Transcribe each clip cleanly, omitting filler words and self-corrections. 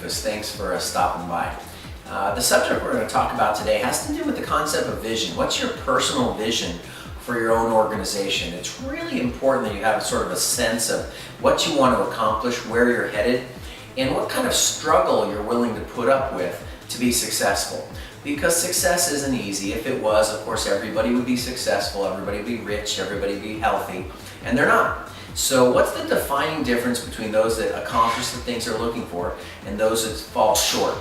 Kufus. Thanks for stopping by. The subject we're going to talk about today has to do with the concept of vision. What's your personal vision for your own organization? It's really important that you have sort of a sense of what you want to accomplish, where you're headed, and what kind of struggle you're willing to put up with to be successful. Because success isn't easy. If it was, of course, everybody would be successful, everybody would be rich, everybody would be healthy, and they're not. So what's the defining difference between those that accomplish the things they're looking for and those that fall short?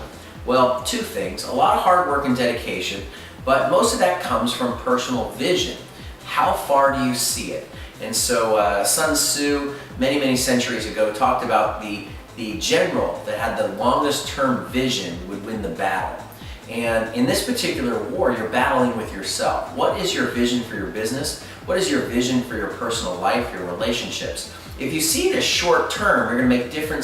Well, two things. A lot of hard work and dedication, but most of that comes from personal vision. How far do you see it? And so Sun Tzu, many centuries ago, talked about the general that had the longest term vision would win the battle. And in this particular war, you're battling with yourself. What is your vision for your business? What is your vision for your personal life, your relationships? If you see it as short term, you're going to make different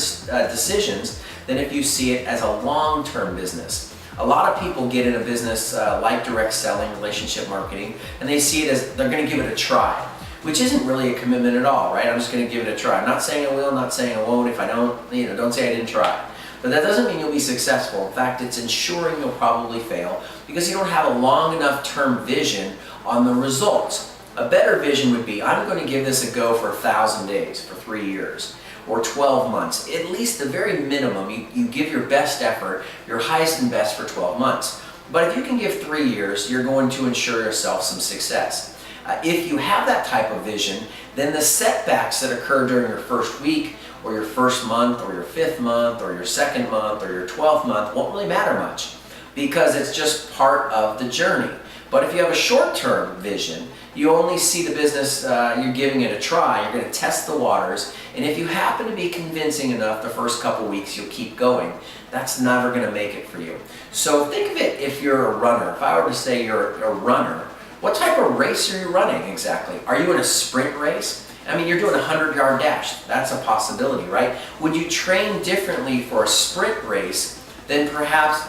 decisions than if you see it as a long-term business. A lot of people get in a business like direct selling, relationship marketing, and they see it as they're going to give it a try, which isn't really a commitment at all, right? I'm just going to give it a try. I'm not saying I will, not saying I won't. If I don't, don't say I didn't try. But that doesn't mean you'll be successful. In fact, it's ensuring you'll probably fail because you don't have a long enough term vision on the results. A better vision would be, I'm going to give this a go for 1,000 days, for 3 years, or 12 months. At least the very minimum, you give your best effort, your highest and best for 12 months. But if you can give 3 years, you're going to ensure yourself some success. If you have that type of vision, then the setbacks that occur during your first week, or your first month, or your 5th month, or your 2nd month, or your 12th month won't really matter much because it's just part of the journey. But if you have a short-term vision, you only see the business, you're giving it a try, you're going to test the waters, and if you happen to be convincing enough the first couple weeks, you'll keep going. That's never going to make it for you. So think of it if you're a runner. If I were to say you're a runner, what type of race are you running exactly? Are you in a sprint race? I mean, you're doing a 100-yard dash. That's a possibility, right? Would you train differently for a sprint race than perhaps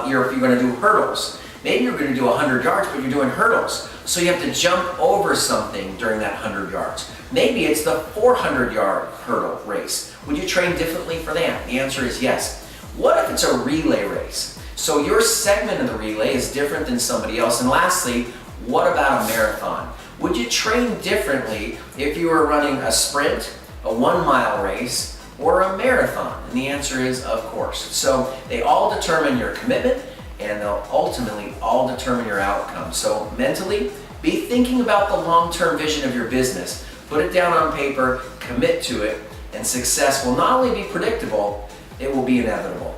if you're going to do hurdles? Maybe you're going to do 100 yards, but you're doing hurdles. So you have to jump over something during that 100 yards. Maybe it's the 400-yard hurdle race. Would you train differently for that? The answer is yes. What if it's a relay race? So your segment of the relay is different than somebody else. And lastly, what about a marathon? Would you train differently if you were running a sprint, a 1-mile race, or a marathon? And the answer is, of course. So they all determine your commitment, and they'll ultimately all determine your outcome. So mentally, be thinking about the long-term vision of your business. Put it down on paper, commit to it, and success will not only be predictable, it will be inevitable.